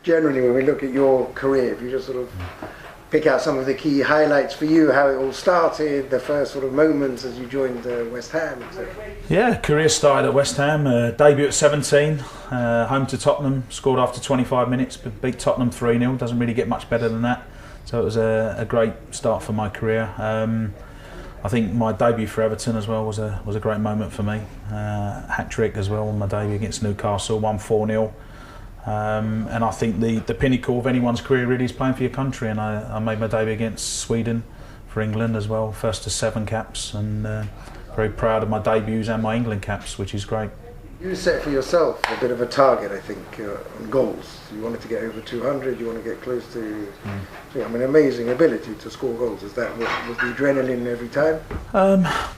generally, when we look at your career, if you just sort of pick out some of the key highlights for you, how it all started, the first sort of moments as you joined West Ham, etc. Yeah, career started at West Ham, debut at 17, home to Tottenham, scored after 25 minutes, beat Tottenham 3-0, doesn't really get much better than that. So it was a great start for my career. I think my debut for Everton as well was a great moment for me. Hat-trick as well on my debut against Newcastle, won 4-0. And I think the pinnacle of anyone's career really is playing for your country, and I made my debut against Sweden for England as well, first to 7 caps, and very proud of my debuts and my England caps, which is great. You set for yourself a bit of a target, I think, on goals. You wanted to get over 200, you want to get close to amazing ability to score goals. Is that what was the adrenaline every time?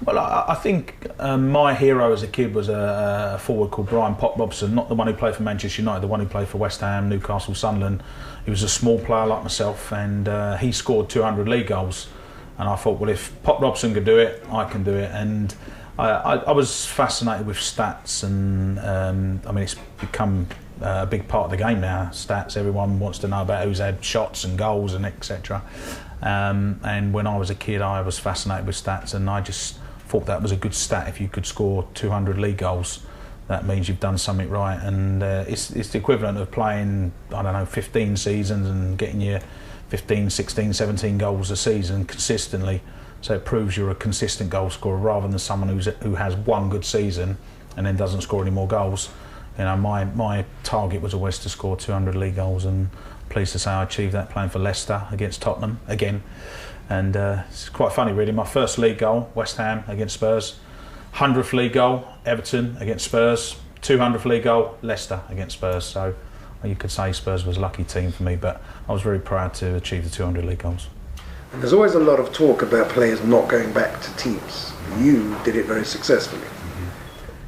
Well, I think my hero as a kid was a forward called Brian Pop Robson, not the one who played for Manchester United, the one who played for West Ham, Newcastle, Sunderland. He was a small player like myself, and he scored 200 league goals. And I thought, well, if Pop Robson could do it, I can do it. And I was fascinated with stats, and I mean, it's become a big part of the game now. Stats, everyone wants to know about who's had shots and goals and etc. And when I was a kid, I was fascinated with stats, and I just thought that was a good stat. If you could score 200 league goals, that means you've done something right. And it's the equivalent of playing, I don't know, 15 seasons and getting your 15, 16, 17 goals a season consistently. So it proves you're a consistent goal scorer rather than someone who has one good season and then doesn't score any more goals. You know, my target was always to score 200 league goals, and pleased to say I achieved that playing for Leicester against Tottenham again. And it's quite funny really, my first league goal, West Ham against Spurs, 100th league goal, Everton against Spurs, 200th league goal, Leicester against Spurs. So you could say Spurs was a lucky team for me, but I was very proud to achieve the 200 league goals. And there's always a lot of talk about players not going back to teams. You did it very successfully.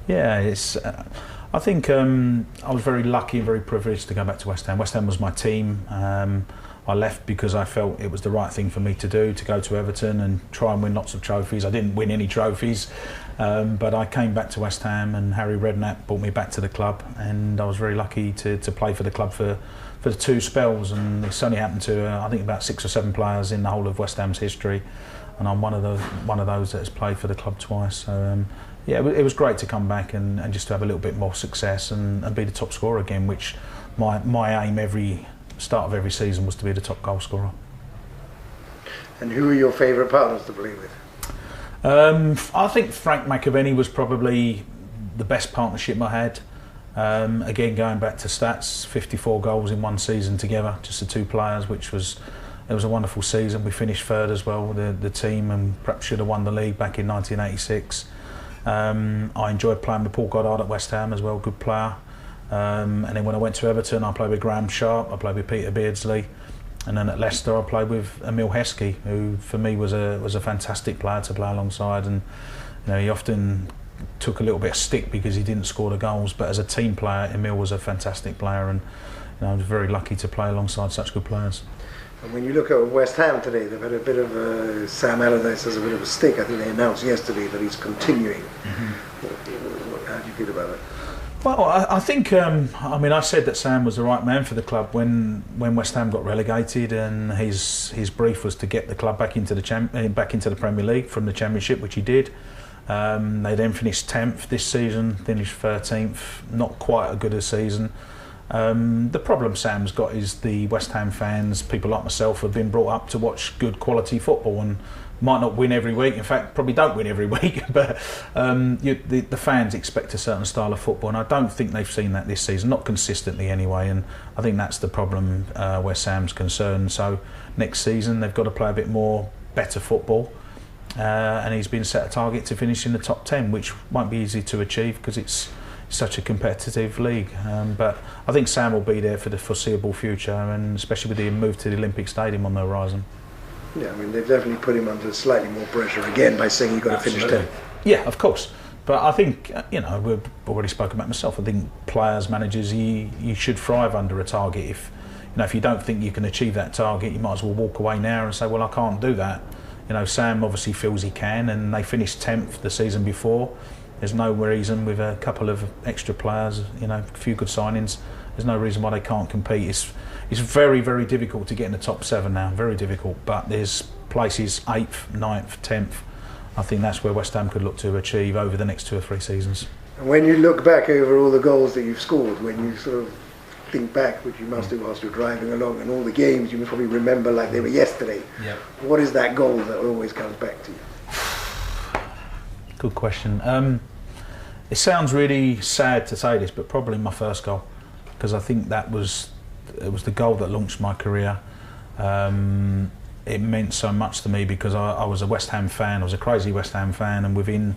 Yeah, it's. I think I was very lucky and very privileged to go back to West Ham. West Ham was my team. I left because I felt it was the right thing for me to do, to go to Everton and try and win lots of trophies. I didn't win any trophies, but I came back to West Ham, and Harry Redknapp brought me back to the club, and I was very lucky to play for the club for the 2 spells, and it's only happened to I think about 6 or 7 players in the whole of West Ham's history, and I'm one of those that has played for the club twice. So yeah, it was great to come back and just to have a little bit more success and be the top scorer again, which my aim every start of every season was to be the top goal scorer. And who are your favourite partners to play with? I think Frank McAvenny was probably the best partnership I had. Again, going back to stats, 54 goals in one season together, just the 2 players, it was a wonderful season. We finished 3rd as well, the team, and perhaps should have won the league back in 1986. I enjoyed playing with Paul Goddard at West Ham as well, good player. And then when I went to Everton, I played with Graham Sharp, I played with Peter Beardsley, and then at Leicester I played with Emil Heskey, who for me was a fantastic player to play alongside. And you know, he often took a little bit of stick because he didn't score the goals, but as a team player, Emil was a fantastic player, and you know, I was very lucky to play alongside such good players. And when you look at West Ham today, they've had a bit of Sam Allardyce has a bit of a stick. I think they announced yesterday that he's continuing. How do you feel about it? Well, I think I mean, I said that Sam was the right man for the club when West Ham got relegated, and his brief was to get the club back into the Premier League from the Championship, which he did. They then finished 10th this season, finished 13th, not quite a good a season. The problem Sam's got is the West Ham fans, people like myself, have been brought up to watch good quality football and might not win every week, in fact probably don't win every week, but the fans expect a certain style of football, and I don't think they've seen that this season, not consistently anyway, and I think that's the problem where Sam's concerned. So next season they've got to play a bit more better football, and he's been set a target to finish in the top 10, which won't be easy to achieve because it's such a competitive league, but I think Sam will be there for the foreseeable future, and especially with the move to the Olympic Stadium on the horizon. Yeah, I mean, they've definitely put him under slightly more pressure again by saying you've got to finish 10th. Yeah, of course. But I think, you know, we've already spoken about myself. I think players, managers, you should thrive under a target. If you don't think you can achieve that target, you might as well walk away now and say, well, I can't do that. You know, Sam obviously feels he can, and they finished 10th the season before. There's no reason, with a couple of extra players, you know, a few good signings, there's no reason why they can't compete. It's very, very difficult to get in the top 7 now, very difficult. But there's places 8th, 9th, 10th. I think that's where West Ham could look to achieve over the next 2 or 3 seasons. And when you look back over all the goals that you've scored, when you sort of think back, which you must do whilst you're driving along, and all the games, you must probably remember like they were yesterday. Yep. What is that goal that always comes back to you? Good question. It sounds really sad to say this, but probably my first goal, because I think it was the goal that launched my career. It meant so much to me because I was a West Ham fan. I was a crazy West Ham fan, and within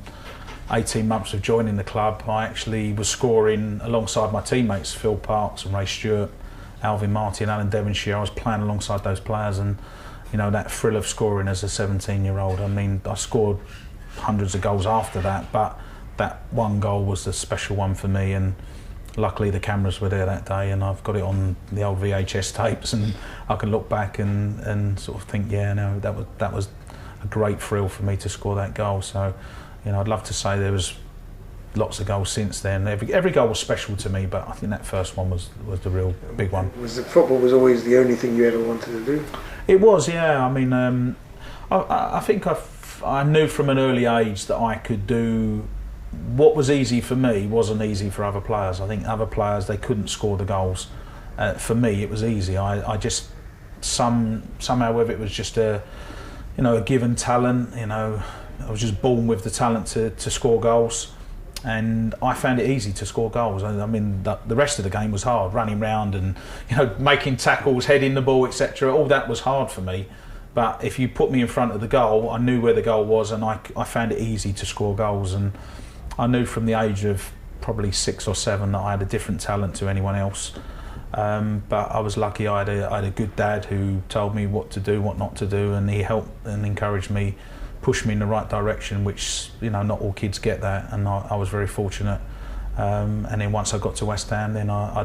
18 months of joining the club, I actually was scoring alongside my teammates, Phil Parkes and Ray Stewart, Alvin Martin, Alan Devonshire. I was playing alongside those players, and you know, that thrill of scoring as a 17-year-old. I mean, I scored hundreds of goals after that, but that one goal was the special one for me, and luckily the cameras were there that day, and I've got it on the old VHS tapes, and I can look back and sort of think, yeah, no, that was a great thrill for me to score that goal. So, you know, I'd love to say there was lots of goals since then. Every goal was special to me, but I think that first one was the real big one. Was the football was always the only thing you ever wanted to do? It was, yeah. I mean, I think I knew from an early age that I could do what was easy for me wasn't easy for other players. I think other players, they couldn't score the goals. For me, it was easy. I just somehow, whether it was just a given talent, you know, I was just born with the talent to score goals, and I found it easy to score goals. I mean, the rest of the game was hard, running round and, you know, making tackles, heading the ball, etc. All that was hard for me. But if you put me in front of the goal, I knew where the goal was, and I found it easy to score goals. And I knew from the age of probably 6 or 7 that I had a different talent to anyone else. But I was lucky. I had a good dad who told me what to do, what not to do, and he helped and encouraged me, pushed me in the right direction, which, you know, not all kids get that, and I was very fortunate. And then once I got to West Ham, then I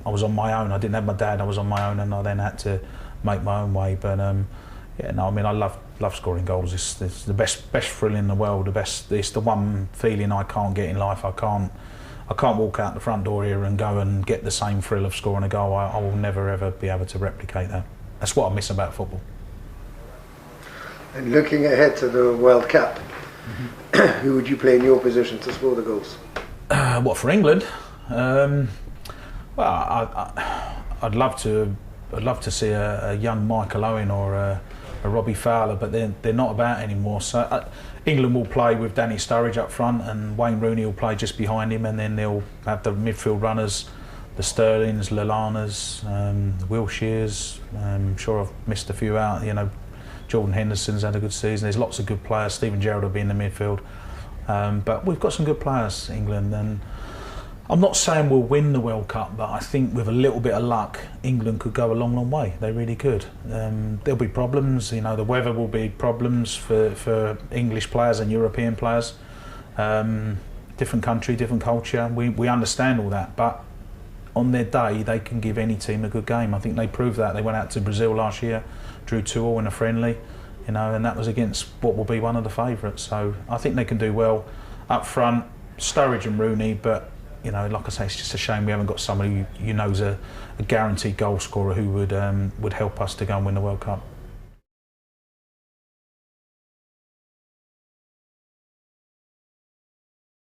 was on my own. I didn't have my dad. I was on my own, and I then had to make my own way. But yeah, no, I mean, I love scoring goals. It's the best thrill in the world. It's the one feeling I can't get in life. I can't walk out the front door here and go and get the same thrill of scoring a goal. I will never ever be able to replicate that. That's what I miss about football. And looking ahead to the World Cup, who would you play in your position to score the goals? What, for England? Well, I'd love to see a young Michael Owen or a Robbie Fowler, but they're not about anymore. So England will play with Danny Sturridge up front, and Wayne Rooney will play just behind him, and then they'll have the midfield runners, the Sterlings, Lallanas, Wilshire's. I'm sure I've missed a few out. You know, Jordan Henderson's had a good season. There's lots of good players. Stephen Gerrard will be in the midfield. But we've got some good players, England, and I'm not saying we'll win the World Cup, but I think with a little bit of luck, England could go a long, long way. They really could. There'll be problems, you know, the weather will be problems for English players and European players. Different country, different culture, we understand all that, but on their day, they can give any team a good game. I think they proved that. They went out to Brazil last year, drew 2-2 in a friendly, you know, and that was against what will be one of the favourites. So I think they can do well up front, Sturridge and Rooney, but you know, like I say, it's just a shame we haven't got somebody who you know is a guaranteed goal scorer who would help us to go and win the World Cup.